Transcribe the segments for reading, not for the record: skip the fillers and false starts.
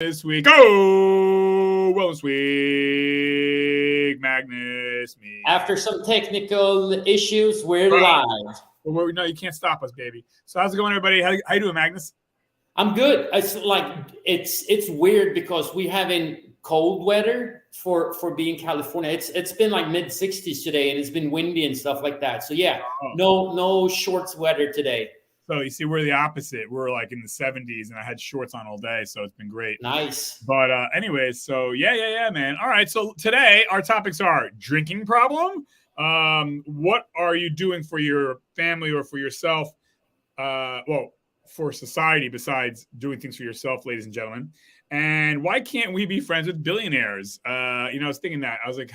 This week, go Wellness Week, Magnus, me. After some technical issues, we're live. Well, no, you can't stop us, baby. So how's it going, everybody? How you doing, Magnus? I'm good. It's weird because we having cold weather for being California. It's been like mid 60s today, and it's been windy and stuff like that. So yeah, no shorts weather today. So you see, we're the opposite. We're like in the 70s, and I had shorts on all day, so it's been great. Nice. But anyways, so yeah, man. All right, so today our topics are drinking problem. What are you doing for your family or for yourself? For society besides doing things for yourself, ladies and gentlemen. And why can't we be friends with billionaires? I was thinking that. I was like,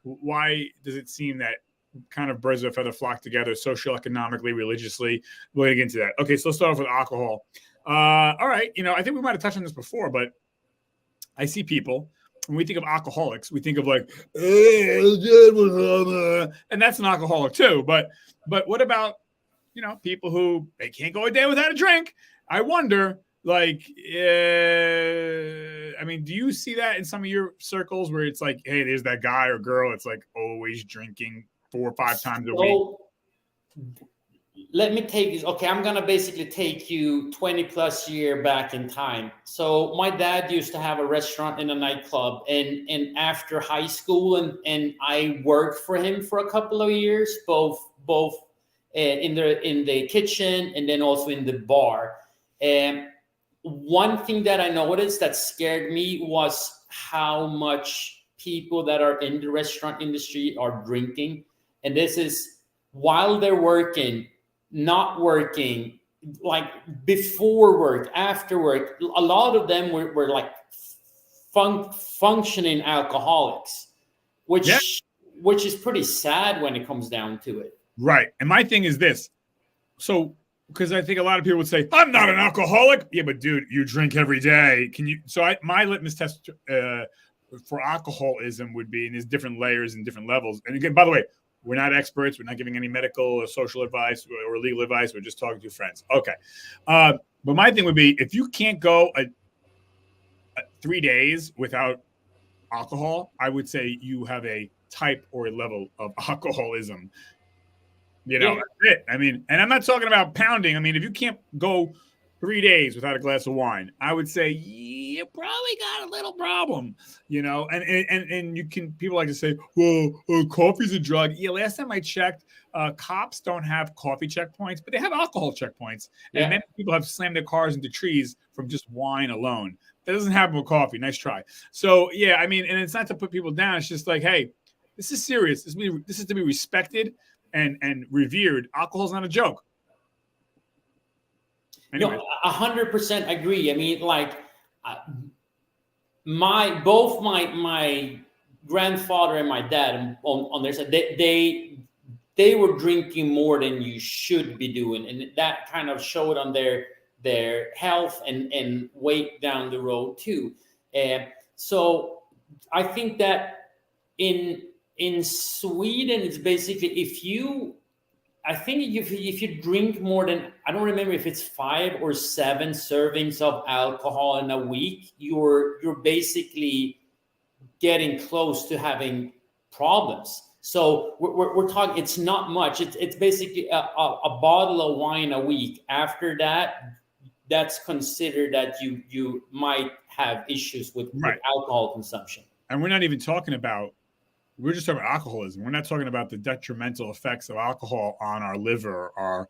why does it seem that kind of birds of a feather flock together socioeconomically, religiously? We'll get into that. Okay, so let's start off with alcohol. All right, I think we might have touched on this before, but I see people, when we think of alcoholics, we think of like, and that's an alcoholic too. But what about, people who they can't go a day without a drink? I wonder, do you see that in some of your circles where it's like, hey, there's that guy or girl, it's like always drinking 4 or 5 times a week? Let me take this. Okay, I'm going to basically take you 20 plus year back in time. So my dad used to have a restaurant and a nightclub, and after high school, and I worked for him for a couple of years, both in the kitchen and then also in the bar. And one thing that I noticed that scared me was how much people that are in the restaurant industry are drinking. And this is while they're working, not working, like before work, after work. A lot of them were like functioning alcoholics, which is pretty sad when it comes down to it. Right. And my thing is this. So, because I think a lot of people would say, I'm not an alcoholic. Yeah, but dude, you drink every day. Can you? So my litmus test for alcoholism would be, and there's different layers and different levels. And again, by the way, we're not experts. We're not giving any medical or social advice or legal advice. We're just talking to friends. Okay. But my thing would be, if you can't go 3 days without alcohol, I would say you have a type or a level of alcoholism. That's it. And I'm not talking about pounding. If you can't go 3 days without a glass of wine, I would say you probably got a little problem, and you can, people like to say, well, coffee's a drug. Yeah, last time I checked, cops don't have coffee checkpoints, but they have alcohol checkpoints. Yeah. And many people have slammed their cars into trees from just wine alone. That doesn't happen with coffee. Nice try. So, yeah, and it's not to put people down. It's just like, hey, this is serious. This is to be respected and revered. Alcohol's not a joke. Anyway. 100% agree. Both my grandfather and my dad on their side, they were drinking more than you should be doing, and that kind of showed on their health and weight down the road too. So I think that in Sweden, it's basically if you drink more than, I don't remember if it's 5 or 7 servings of alcohol in a week, you're basically getting close to having problems. So we're talking, it's not much. It's basically a bottle of wine a week. After that, that's considered that you might have issues with alcohol consumption. And we're just talking about alcoholism. We're not talking about the detrimental effects of alcohol on our liver, our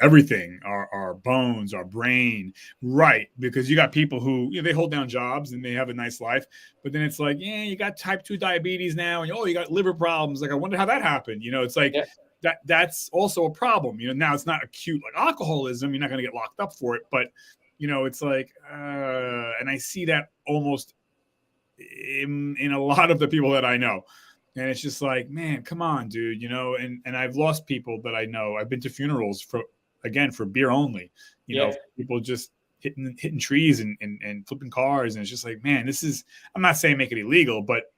everything, our bones, our brain. Right. Because you got people who, they hold down jobs and they have a nice life, but then it's like, yeah, you got type 2 diabetes now, and you got liver problems. Like, I wonder how that happened. It's like that's also a problem. Now it's not acute like alcoholism. You're not going to get locked up for it, but it's like, and I see that almost in a lot of the people that I know. And it's just like, man, come on, dude, and I've lost people that I know. I've been to funerals for beer only, people just hitting trees and flipping cars. And it's just like, man, I'm not saying make it illegal, but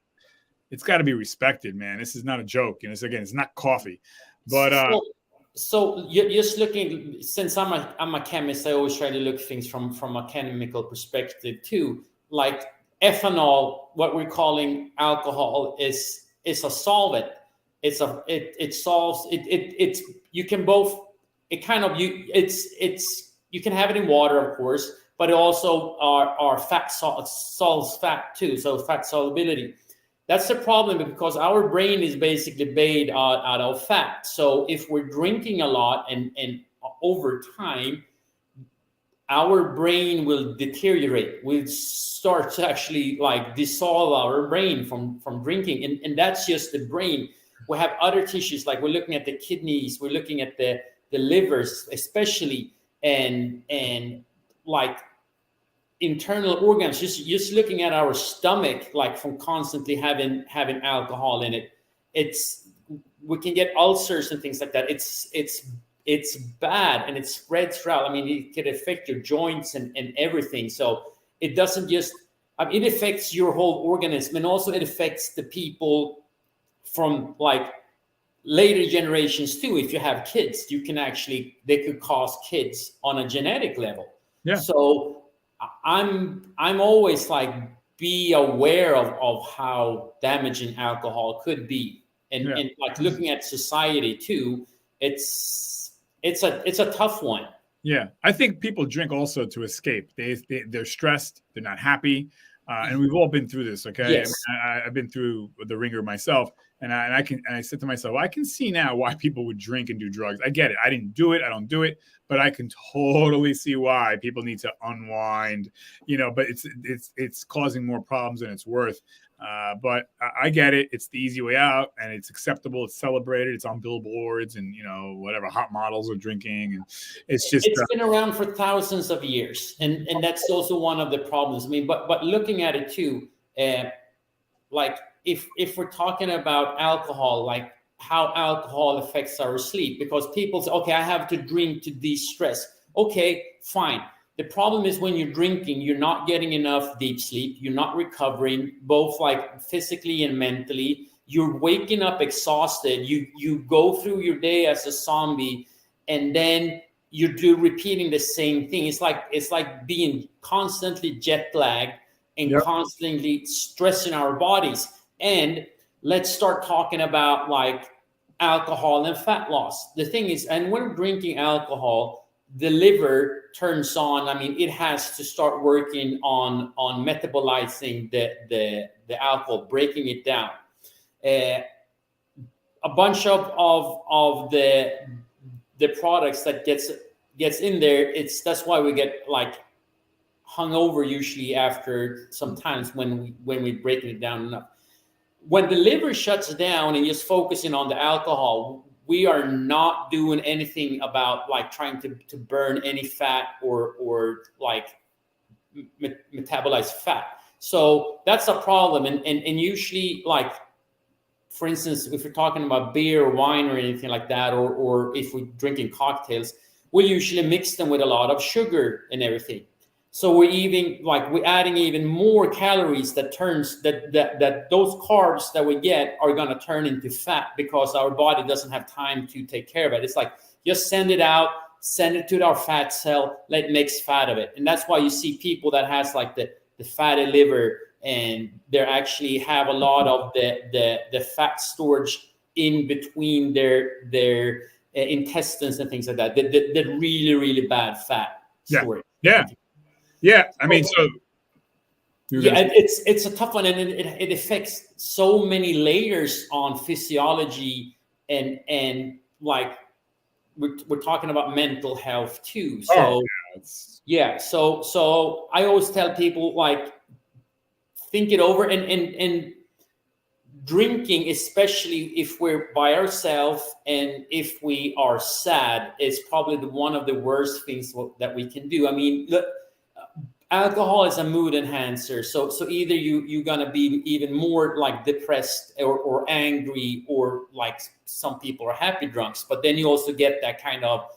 it's got to be respected, man. This is not a joke. And it's not coffee, but So you're just looking, since I'm a chemist, I always try to look things from a chemical perspective too. Like ethanol, what we're calling alcohol, is a solvent. It solves it's you can both, it kind of, it's you can have it in water, of course, but it also are fat solves fat too, so fat solubility. That's the problem, because our brain is basically made out of fat. So if we're drinking a lot and over time, our brain will deteriorate. We'll start to actually like dissolve our brain from drinking. And that's just the brain. We have other tissues, like we're looking at the kidneys, we're looking at the livers especially, and like internal organs, just looking at our stomach, like from constantly having alcohol in it, we can get ulcers and things like that. It's bad, and it spreads throughout. I mean, it can affect your joints and everything. So it doesn't just, I mean, it affects your whole organism, and also it affects the people from like later generations too. If you have kids, they could cause kids on a genetic level. Yeah. So I'm always like, be aware of how damaging alcohol could be, and like looking at society too. It's a tough one. Yeah, I think people drink also to escape. They're stressed. They're not happy, and we've all been through this. Okay, Yes. I mean, I've been through the ringer myself, and I said to myself, I can see now why people would drink and do drugs. I get it. I didn't do it. I don't do it, but I can totally see why people need to unwind. But it's causing more problems than it's worth. But I get it. It's the easy way out, and it's acceptable. It's celebrated. It's on billboards, and whatever, hot models are drinking, and it's been around for thousands of years, and that's also one of the problems. I mean, but looking at it too, like if we're talking about alcohol, like how alcohol affects our sleep, because people say, okay, I have to drink to de-stress. Okay, fine. The problem is when you're drinking, you're not getting enough deep sleep. You're not recovering, both like physically and mentally. You're waking up exhausted. You go through your day as a zombie, and then you're repeating the same thing. It's like being constantly jet lagged and constantly stressing our bodies. And let's start talking about like alcohol and fat loss. The thing is, and when we're drinking alcohol, the liver turns on. I mean, it has to start working on metabolizing the alcohol, breaking it down. A bunch of the products that gets in there, that's why we get like hungover usually after sometimes when we break it down enough. When the liver shuts down and just focusing on the alcohol, we are not doing anything about like trying to burn any fat or like metabolize fat. So that's a problem. And usually, like, for instance, if we're talking about beer or wine or anything like that, or if we're drinking cocktails, we usually mix them with a lot of sugar and everything. So we're adding even more calories that those carbs that we get are going to turn into fat, because our body doesn't have time to take care of it. It's like, just send it out, send it to our fat cell, let it make fat of it. And that's why you see people that has like the fatty liver, and they actually have a lot of the fat storage in between their intestines and things like that. The really, really bad fat storage. Yeah, I mean, so it's a tough one, and it affects so many layers on physiology, and like we're talking about mental health too. So so I always tell people, like, think it over, and drinking, especially if we're by ourselves and if we are sad, is probably one of the worst things that we can do. I mean, alcohol is a mood enhancer. So either you're gonna be even more like depressed or angry, or like some people are happy drunks. But then you also get that kind of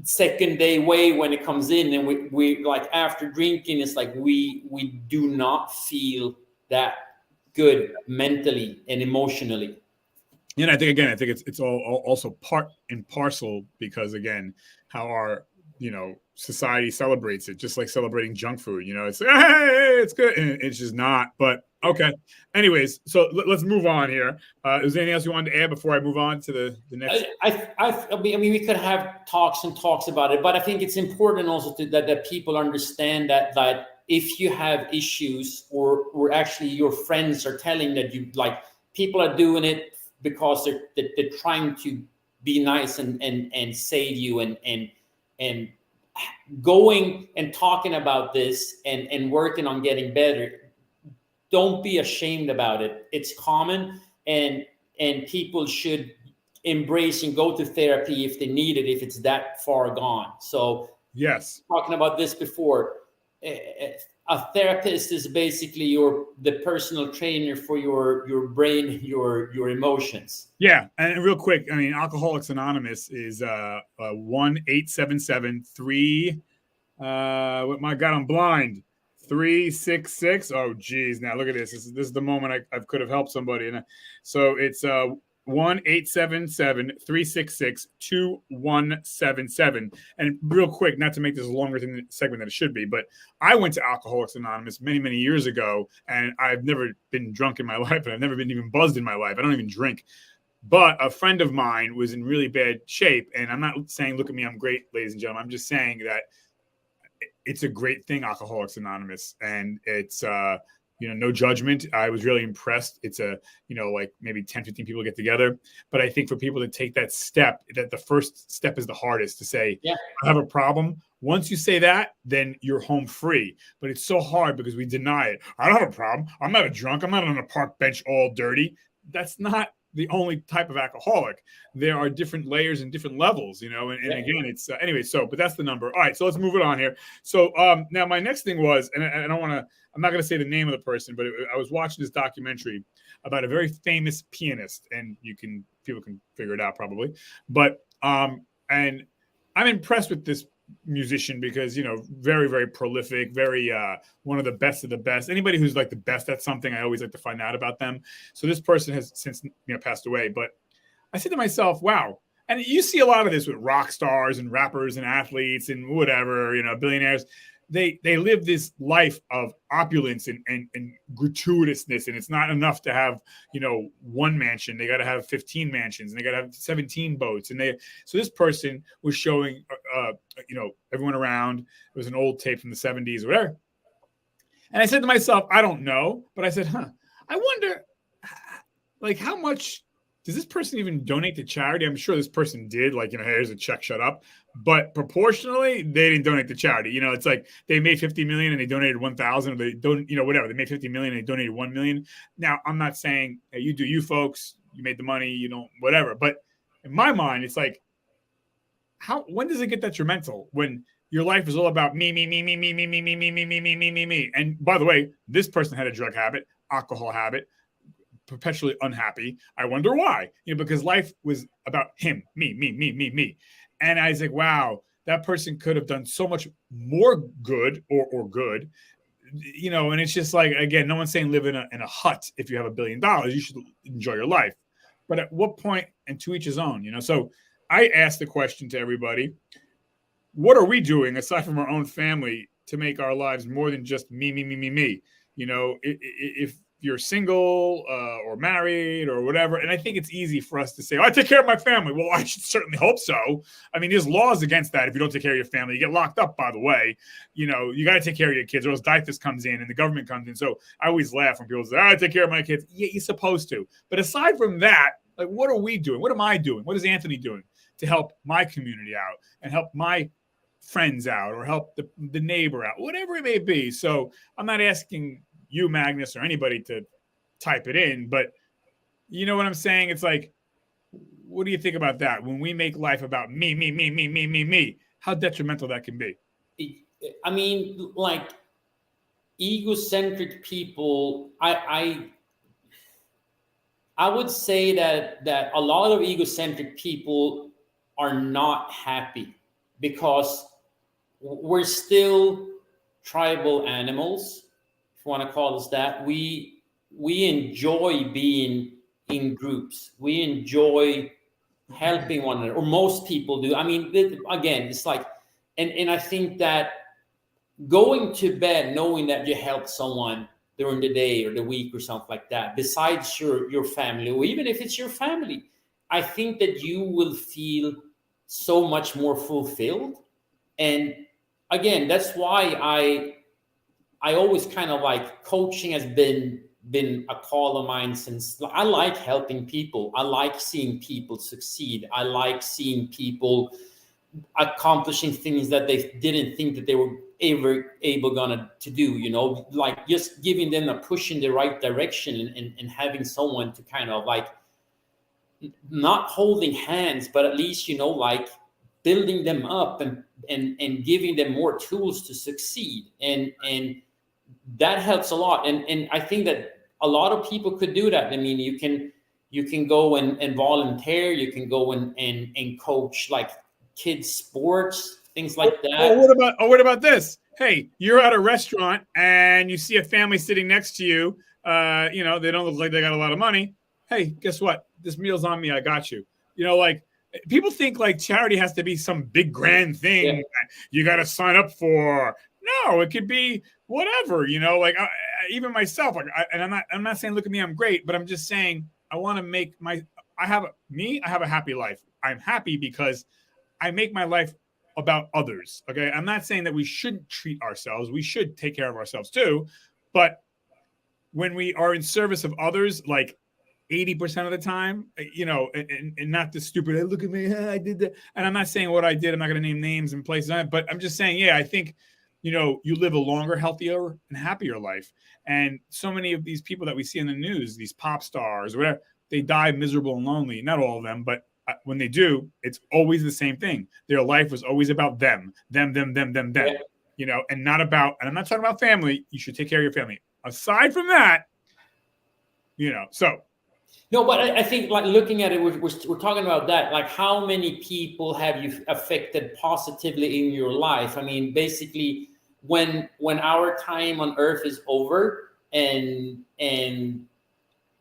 second day way when it comes in, and we like after drinking, it's like we do not feel that good mentally and emotionally. And I think it's all also part and parcel because again, how our society celebrates it, just like celebrating junk food. It's like, hey, it's good, and it's just not. But okay. Anyways, so let's move on here. Is there anything else you wanted to add before I move on to the next? I mean, we could have talks and talks about it, but I think it's important also that people understand that if you have issues or actually your friends are telling that you like people are doing it because they're trying to be nice and save you and going and talking about this and working on getting better. Don't be ashamed about it. It's common, and people should embrace and go to therapy if they need it, if it's that far gone. So yes, talking about this before, a therapist is basically the personal trainer for your brain, your emotions. Yeah, and real quick, I mean, Alcoholics Anonymous is 1-877-3. My God, I'm blind. 366. Oh, geez. Now look at this. This is the moment I could have helped somebody. And so it's 1-877-366-2177. And real quick, not to make this a longer segment than it should be, but I went to Alcoholics Anonymous many, many years ago, and I've never been drunk in my life, and I've never been even buzzed in my life. I don't even drink. But a friend of mine was in really bad shape, and I'm not saying, look at me, I'm great, ladies and gentlemen. I'm just saying that it's a great thing, Alcoholics Anonymous, and it's no judgment. I was really impressed. It's like maybe 10, 15 people get together, but I think for people to take that step, that the first step is the hardest, to say, yeah, I have a problem. Once you say that, then you're home free. But it's so hard because we deny it. I don't have a problem. I'm not a drunk. I'm not on a park bench all dirty. That's not the only type of alcoholic. There are different layers and different levels, and again, it's anyway. So, but that's the number. All right, so let's move it on here. So now my next thing was, and I don't want to, I'm not going to say the name of the person, but I was watching this documentary about a very famous pianist, and people can figure it out probably, but and I'm impressed with this musician because very, very prolific, very one of the best of the best. Anybody who's like the best at something, I always like to find out about them. So this person has since passed away, but I said to myself, wow. And you see a lot of this with rock stars and rappers and athletes and whatever, billionaires. They live this life of opulence and gratuitousness, and it's not enough to have one mansion. They got to have 15 mansions, and they got to have 17 boats. And so this person was showing everyone around. It was an old tape from the 70s or whatever. And I said to myself, I don't know, but I said, I wonder, like, how much does this person even donate to charity? I'm sure this person did, like, hey, here's a check, shut up. But proportionally, they didn't donate to charity. It's like they made 50 million and they donated 1,000, or they don't, whatever. They made 50 million and they donated 1 million. Now, I'm not saying, hey, you do you folks, you made the money, you don't, whatever. But in my mind, it's like, when does it get detrimental? When your life is all about me. And by the way, this person had a drug habit, alcohol habit, perpetually unhappy. I wonder why. Because life was about him, me. And I was like, wow, that person could have done so much more good or good. And it's just like, again, no one's saying live in a hut if you have $1 billion. You should enjoy your life. But at what point, and to each his own, So I asked the question to everybody, what are we doing aside from our own family to make our lives more than just me? If you're single or married or whatever, and I think it's easy for us to say, I take care of my family. Well, I should certainly hope so. I mean, there's laws against that. If you don't take care of your family, you get locked up, by the way. You got to take care of your kids, or else DIFAS comes in and the government comes in. So I always laugh when people say, I take care of my kids. Yeah, you're supposed to. But aside from that, like, what are we doing? What am I doing? What is Anthony doing to help my community out and help my friends out, or help the neighbor out, whatever it may be? So I'm not asking you, Magnus, or anybody to type it in, but you know what I'm saying? It's like, what do you think about that? When we make life about me, how detrimental that can be. I mean, like, egocentric people, I would say that a lot of egocentric people are not happy because we're still tribal animals, if you want to call us that. We enjoy being in groups. We enjoy helping one another, or most people do. I mean, again, it's like, and I think that going to bed knowing that you helped someone during the day or the week or something like that, besides your family, or even if it's your family, I think that you will feel so much more fulfilled. And again, that's why I always kind of like, coaching has been a call of mine since. I like helping people. I like seeing people succeed. I like seeing people accomplishing things that they didn't think that they were ever able to do, you know, like just giving them a push in the right direction, and having someone to kind of like, not holding hands, but at least, you know, like building them up and giving them more tools to succeed. And that helps a lot. And I think that a lot of people could do that. I mean, you can go and volunteer, you can go and coach like kids sports, things like that. What about this? Hey, you're at a restaurant and you see a family sitting next to you. You know, they don't look like they got a lot of money. Hey, guess what? This meal's on me. I got you. You know, like, people think like charity has to be some big grand thing that you got to sign up for. No, it could be whatever, you know, like even myself, like, I'm not saying, look at me, I'm great, but I'm just saying, I want to make I have a happy life. I'm happy because I make my life about others. Okay. I'm not saying that we shouldn't treat ourselves. We should take care of ourselves too. But when we are in service of others, like 80% of the time, you know, and not the stupid, hey, look at me, I did that. And I'm not saying what I did. I'm not going to name names and places, but I'm just saying, yeah, I think, you know, you live a longer, healthier, and happier life. And so many of these people that we see in the news, these pop stars, or whatever, they die miserable and lonely. Not all of them, but when they do, it's always the same thing. Their life was always about them, Yeah. you know, and not about, and I'm not talking about family. You should take care of your family. Aside from that, you know, so. No, but I think, like, looking at it, we're talking about that. Like, how many people have you affected positively in your life? I mean, basically, when our time on Earth is over, and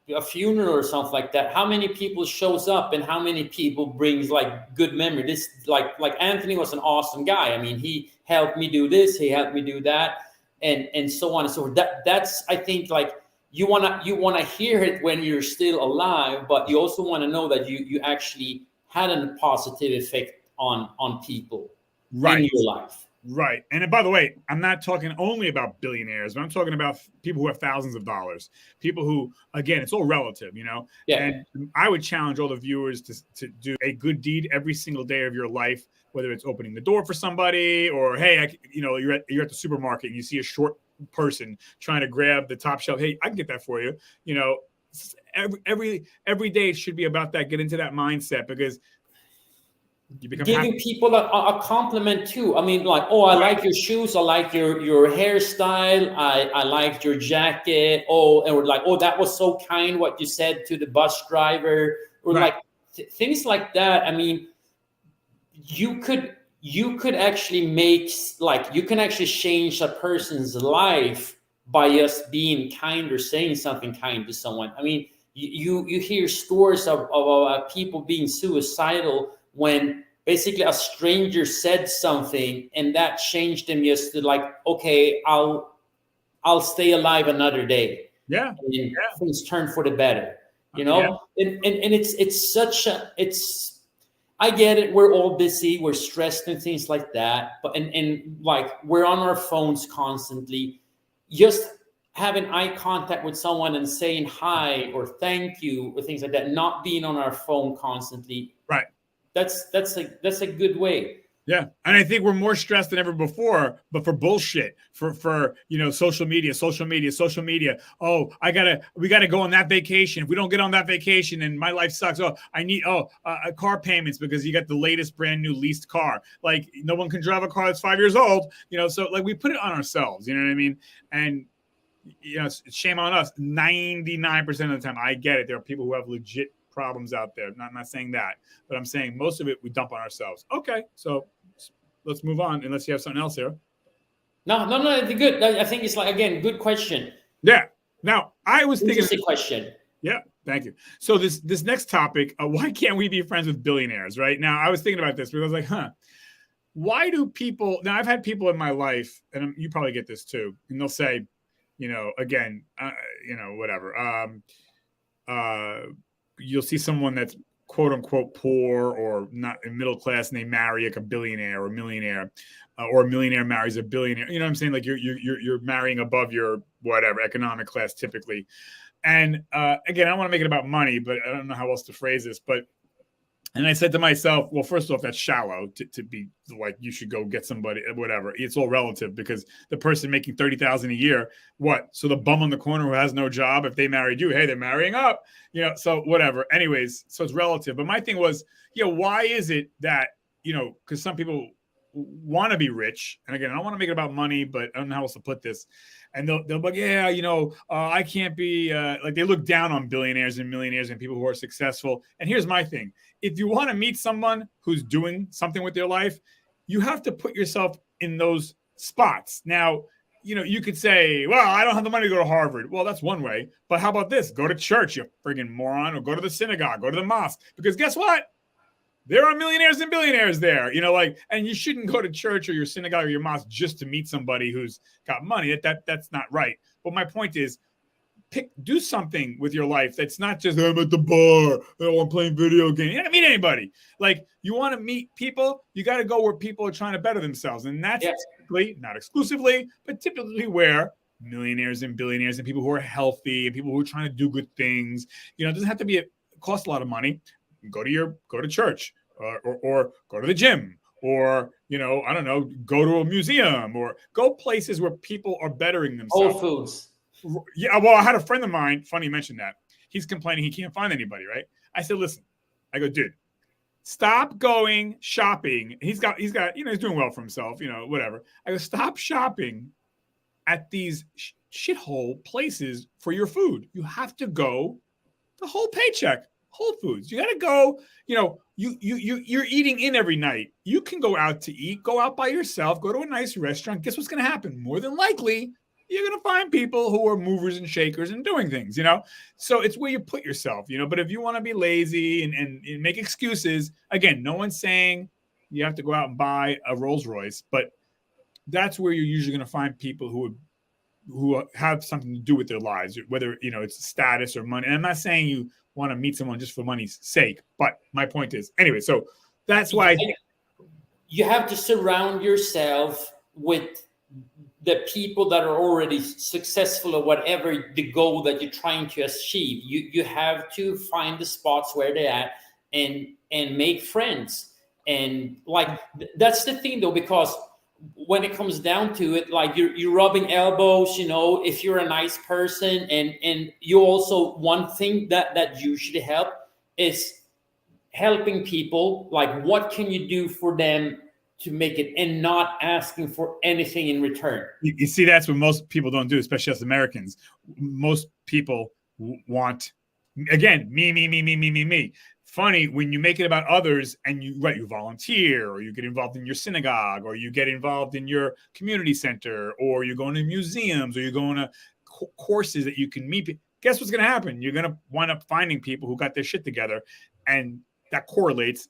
a funeral or something like that, how many people shows up and how many people brings like good memory? This, like Anthony was an awesome guy. I mean, he helped me do this, he helped me do that, and so on and so forth. That's, I think, like, you wanna hear it when you're still alive, but you also want to know that you actually had a positive effect on people in your life. Right. And by the way, I'm not talking only about billionaires, but I'm talking about people who have thousands of dollars, people who, again, it's all relative, you know? Yeah. And I would challenge all the viewers to do a good deed every single day of your life, whether it's opening the door for somebody, or, hey, you know, you're at the supermarket and you see a short person trying to grab the top shelf. Hey, I can get that for you. You know, every day it should be about that. Get into that mindset, because you become giving happy. People a compliment too. I mean, like, oh, I like your shoes, I like your hairstyle, I liked your jacket. Oh, and we're like, oh, that was so kind what you said to the bus driver, or like things like that. I mean, you could actually make, like, you can actually change a person's life by just being kind or saying something kind to someone. I mean, you hear stories of people being suicidal when basically a stranger said something and that changed them, just to like, okay, I'll stay alive another day. Yeah. And things turn for the better, you know? Yeah. And it's such a, I get it. We're all busy. We're stressed and things like that. But and like, we're on our phones constantly. Just having eye contact with someone and saying hi or thank you or things like that. Not being on our phone constantly. Right. That's a good way. Yeah. And I think we're more stressed than ever before, but for bullshit, for you know, social media. Oh, we gotta go on that vacation. If we don't get on that vacation, and my life sucks. Oh, I need car payments because you got the latest brand new leased car. Like, no one can drive a car that's 5 years old, you know. So like, we put it on ourselves, you know what I mean? And you know, it's shame on us. 99% of the time, I get it. There are people who have legit problems out there. I'm not saying that, but I'm saying most of it we dump on ourselves. Okay, so let's move on, unless you have something else here. No, it's good. I think it's, like, again, good question. Yeah. Now, I was thinking, interesting question. Yeah. Thank you. So this next topic, why can't we be friends with billionaires? Right now, I was thinking about this because I was like, why do people? Now, I've had people in my life, and you probably get this too, and they'll say, again, whatever. You'll see someone that's quote unquote poor or not in middle class, and they marry like a billionaire or a millionaire, or a millionaire marries a billionaire. You know what I'm saying? Like you're marrying above your whatever economic class typically. And again, I don't want to make it about money, but I don't know how else to phrase this. And I said to myself, well, first off, that's shallow to be like, you should go get somebody, whatever. It's all relative because the person making $30,000 a year, what? So the bum on the corner who has no job, if they married you, hey, they're marrying up, so whatever. Anyways, so it's relative. But my thing was, why is it that, because some people want to be rich. And again, I don't want to make it about money, but I don't know how else to put this. And they'll be like, yeah, I can't be like, they look down on billionaires and millionaires and people who are successful. And here's my thing. If you want to meet someone who's doing something with their life, you have to put yourself in those spots. Now, you could say, well, I don't have the money to go to Harvard. Well, that's one way. But how about this? Go to church, you friggin' moron, or go to the synagogue, go to the mosque. Because guess what? There are millionaires and billionaires there, and you shouldn't go to church or your synagogue or your mosque just to meet somebody who's got money. That's not right. But my point is, do something with your life that's not just, I'm at the bar, I'm playing video games. You don't meet anybody. Like, you want to meet people, you got to go where people are trying to better themselves. And that's typically, not exclusively, but typically where millionaires and billionaires and people who are healthy and people who are trying to do good things. It doesn't have to be cost a lot of money. Go to church or go to the gym or, I don't know, go to a museum or go places where people are bettering themselves. Whole Foods. Yeah. Well, I had a friend of mine, funny you mentioned that. He's complaining he can't find anybody, right? I said, listen, I go, dude, stop going shopping. He's got, he's doing well for himself, whatever. I go, stop shopping at these shithole places for your food. You have to go the whole paycheck. Whole Foods. You got to go, you're eating in every night. You can go out to eat, go out by yourself, go to a nice restaurant. Guess what's going to happen? More than likely, you're going to find people who are movers and shakers and doing things, So it's where you put yourself, But if you want to be lazy and make excuses, again, no one's saying you have to go out and buy a Rolls Royce, but that's where you're usually going to find people who have something to do with their lives, whether, it's status or money. And I'm not saying you want to meet someone just for money's sake, but my point is, anyway, so that's why you have to surround yourself with the people that are already successful or whatever the goal that you're trying to achieve. You have to find the spots where they're at and make friends. And like, that's the thing though, because when it comes down to it, like you're rubbing elbows, if you're a nice person, and you also, one thing that usually help is helping people. Like, what can you do for them to make it, and not asking for anything in return? You see, that's what most people don't do, especially as Americans. Most people want, again, me. Funny when you make it about others and you volunteer, or you get involved in your synagogue, or you get involved in your community center, or you're going to museums, or you're going to courses that you can meet. Guess what's going to happen? You're going to wind up finding people who got their shit together, and that correlates.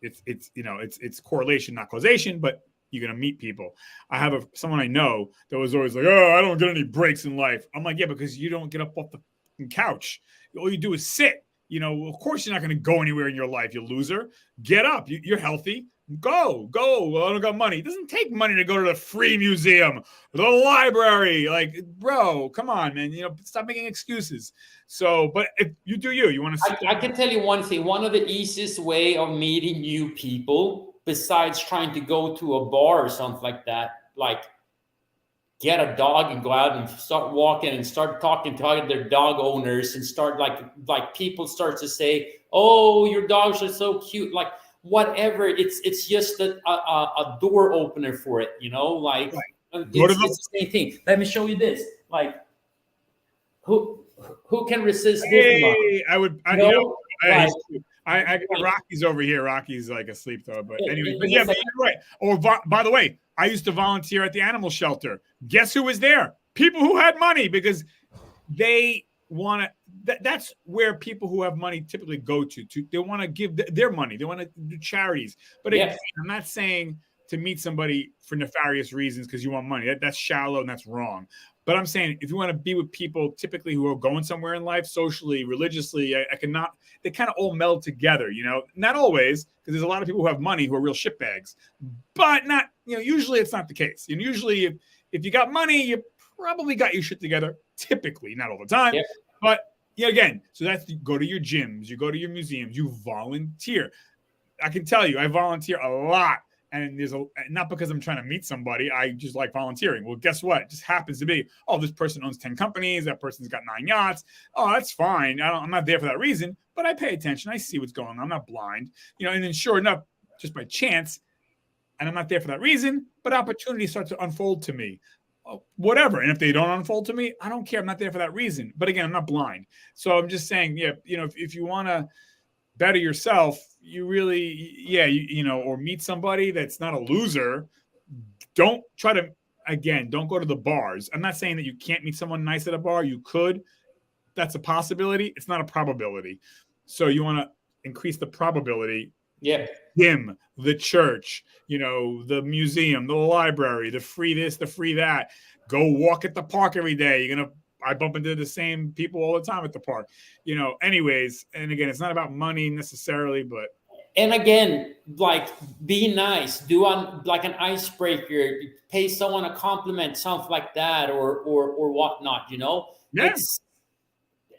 It's correlation, not causation, but you're going to meet people. I have someone I know that was always like, oh, I don't get any breaks in life. I'm like, yeah, because you don't get up off the couch. All you do is sit. Of course you're not going to go anywhere in your life, you loser. Get up. You're healthy. Go. Well, I don't got money. It doesn't take money to go to the free museum, the library. Like, bro, come on, man. Stop making excuses. So, but if you do you want to. I can tell you one thing. One of the easiest way of meeting new people, besides trying to go to a bar or something like that, like, get a dog and go out and start walking and start talking to their dog owners, and start like people start to say, oh, your dogs are so cute, like whatever. It's just a door opener for it, like it's the same thing. Let me show you this. Like, who can resist this? I Rocky's over here. Rocky's like asleep though, but anyway. But yeah, but you're right. Or by the way, I used to volunteer at the animal shelter. Guess who was there? People who had money, because they that's where people who have money typically go to they want to give their money. They want to do charities. But again, I'm not saying to meet somebody for nefarious reasons because you want money. That's shallow and that's wrong. But I'm saying if you want to be with people typically who are going somewhere in life, socially, religiously, they kind of all meld together, not always, because there's a lot of people who have money who are real shitbags, but not, usually it's not the case. And usually if you got money, you probably got your shit together, typically, not all the time, but again, so that's, you go to your gyms, you go to your museums, you volunteer. I can tell you, I volunteer a lot. And not because I'm trying to meet somebody, I just like volunteering. Well, guess what? It just happens to be, this person owns 10 companies. That person's got 9 yachts. Oh, that's fine. I'm not there for that reason, but I pay attention. I see what's going on. I'm not blind, and then sure enough, just by chance, and I'm not there for that reason, but opportunities start to unfold to me. Whatever. And if they don't unfold to me, I don't care. I'm not there for that reason. But again, I'm not blind. So I'm just saying, if you want to better yourself, you really, or meet somebody that's not a loser. Don't try to, again, don't go to the bars. I'm not saying that you can't meet someone nice at a bar. You could. That's a possibility. It's not a probability. So you want to increase the probability. Yeah. Gym, the church, the museum, the library, the free this, the free that. Go walk at the park every day. I bump into the same people all the time at the park, anyways. And again, it's not about money necessarily, but. And again, like, be nice, do like an icebreaker, pay someone a compliment, something like that, or whatnot, Yeah.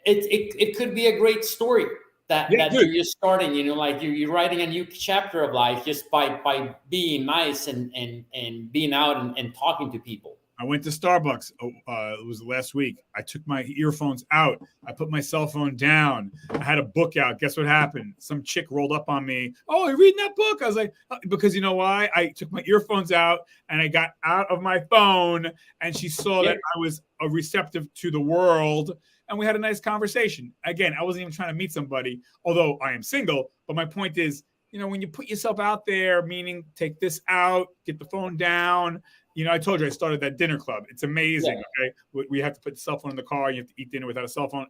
It could be a great story that you're just starting, like you're writing a new chapter of life just by being nice and being out and talking to people. I went to Starbucks. It was last week. I took my earphones out. I put my cell phone down. I had a book out. Guess what happened? Some chick rolled up on me. Oh, you're reading that book? I was like, because you know why? I took my earphones out and I got out of my phone, and she saw that I was receptive to the world, and we had a nice conversation. Again, I wasn't even trying to meet somebody, although I am single. But my point is, when you put yourself out there, meaning take this out, get the phone down. I told you I started that dinner club. It's amazing. Yeah. Okay, we have to put the cell phone in the car. You have to eat dinner without a cell phone.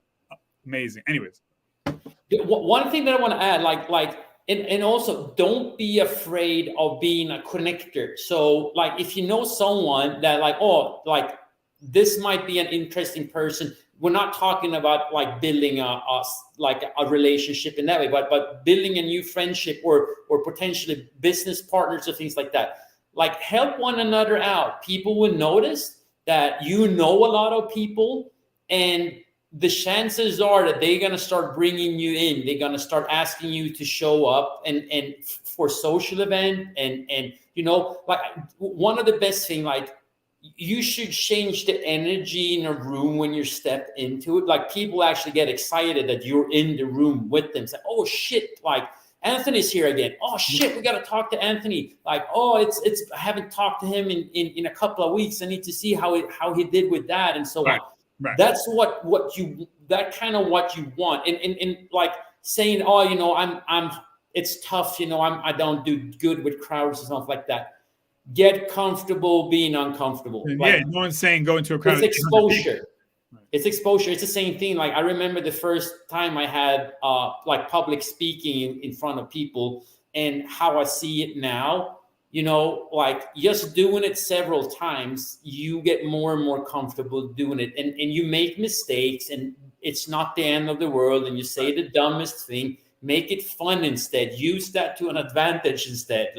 Amazing. Anyways, one thing that I want to add, and also don't be afraid of being a connector. So, if you know someone that this might be an interesting person. We're not talking about building a relationship in that way, but building a new friendship or potentially business partners or things like that. Help one another out. People will notice that a lot of people, and the chances are that they're going to start bringing you in. They're going to start asking you to show up and for social event. And one of the best thing, you should change the energy in a room when you step into it. People actually get excited that you're in the room with them. Say, oh shit, Anthony's here again. Oh shit, we got to talk to Anthony. I haven't talked to him in a couple of weeks. I need to see how he did with that and so on. Right. That's what you want. And saying, I'm it's tough, I don't do good with crowds and stuff like that. Get comfortable being uncomfortable. No one's saying go into a crowd. It's exposure. Right. It's exposure. It's the same thing. I remember the first time I had public speaking in front of people, and how I see it now, just doing it several times, you get more and more comfortable doing it, and you make mistakes, and it's not the end of the world, and you say the dumbest thing. Make it fun instead. Use that to an advantage instead.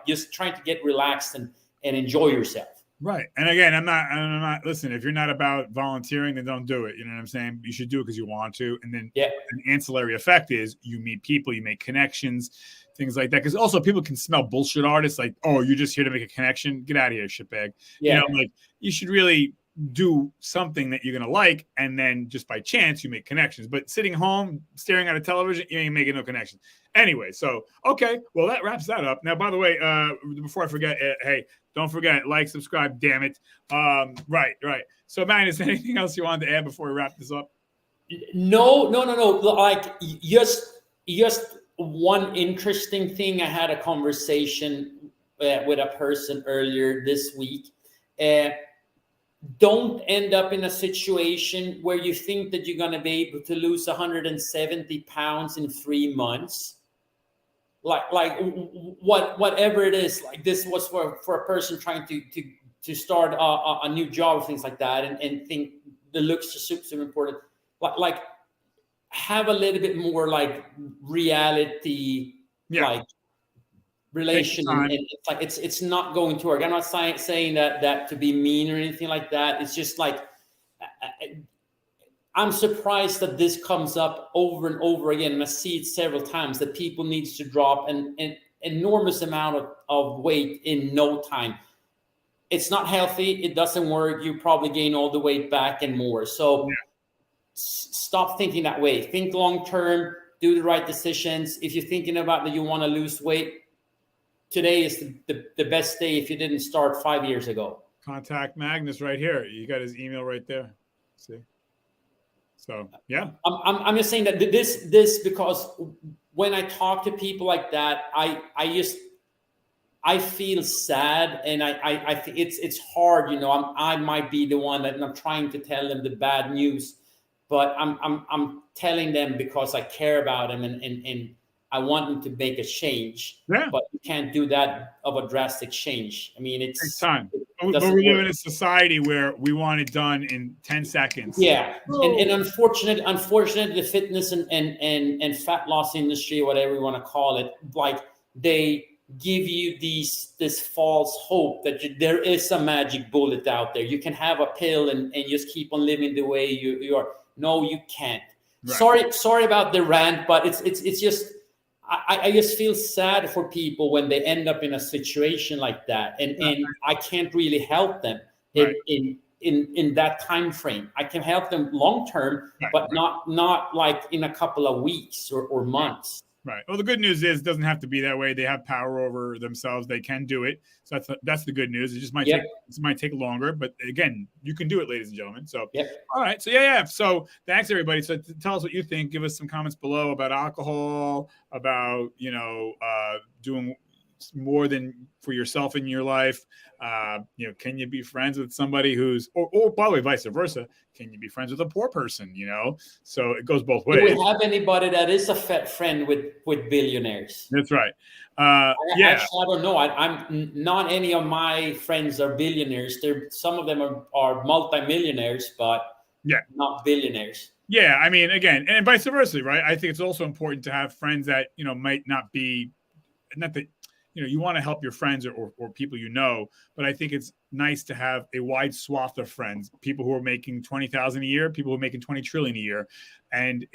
Just trying to get relaxed and enjoy yourself. Right. And again, I'm not, listen, if you're not about volunteering, then don't do it. You know what I'm saying? You should do it because you want to. And then an ancillary effect is you meet people, you make connections, things like that. Because also people can smell bullshit artists oh, you're just here to make a connection. Get out of here, shitbag. Yeah. You should really do something that you're going to like. And then just by chance, you make connections. But sitting home, staring at a television, you ain't making no connections. Anyway, so, okay. Well, that wraps that up. Now, by the way, before I forget, hey, don't forget, subscribe, damn it. Right. So, man, is there anything else you wanted to add before we wrap this up? No. Just one interesting thing. I had a conversation with a person earlier this week. don't end up in a situation where you think that you're going to be able to lose 170 pounds in 3 months. Whatever it is, like this was for a person trying to start a new job, things like that, and think the looks are super important. Like have a little bit more like reality, like relation, and it's like it's not going to work. I'm not saying that to be mean or anything like that. It's just like I'm surprised that this comes up over and over again, and I see it several times, that people needs to drop an enormous amount of weight in no time. It's not healthy. It doesn't work. You probably gain all the weight back and more. So stop thinking that way. Think long term. Do the right decisions. If you're thinking about that you want to lose weight, today is the best day if you didn't start 5 years ago. Contact Magnus right here. You got his email right there. See? So, yeah. I'm just saying that this because when I talk to people like that, I feel sad, and I think it's hard, you know. I might be the one that I'm trying to tell them the bad news, but I'm telling them because I care about them and I want them to make a change. Yeah. But you can't do that of a drastic change. I mean, it's time. But we live in a society where we want it done in 10 seconds. Yeah. And unfortunately, the fitness and fat loss industry, whatever you want to call it, like they give you this false hope that there is a magic bullet out there. You can have a pill and just keep on living the way you are. No, you can't. Right. Sorry about the rant, but it's just I just feel sad for people when they end up in a situation like that, and I can't really help them in that time frame. I can help them long term, but not like in a couple of weeks or months. Right. Well, the good news is it doesn't have to be that way. They have power over themselves. They can do it. So that's the good news. It just might take longer, but again, you can do it, ladies and gentlemen. So all right. So yeah. So thanks everybody. So tell us what you think. Give us some comments below about alcohol, about doing more than for yourself in your life. Can you be friends with somebody who's or by the way, vice versa? Can you be friends with a poor person? So it goes both ways. Do we have anybody that is a fat friend with billionaires? That's right. Actually, I don't know. I'm not any of my friends are billionaires. Some of them are multimillionaires, but not billionaires. Yeah, I mean, again, and vice versa, right? I think it's also important to have friends that might not be, not that you want to help your friends or people but I think it's nice to have a wide swath of friends, people who are making 20,000 a year, people who are making 20 trillion a year, and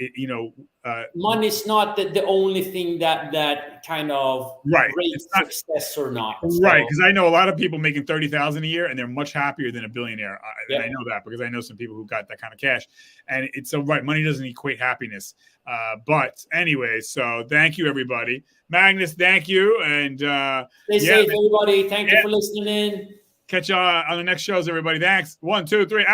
money's not the only thing that kind of rates success or not. Right, because I know a lot of people making 30,000 a year, and they're much happier than a billionaire. And I know that because I know some people who got that kind of cash, and it's so money doesn't equate happiness. But anyway, so thank you everybody. Magnus, thank you, and stay safe, everybody. Thank you for listening in. Catch y'all on the next shows, everybody. Thanks. 1, 2, 3.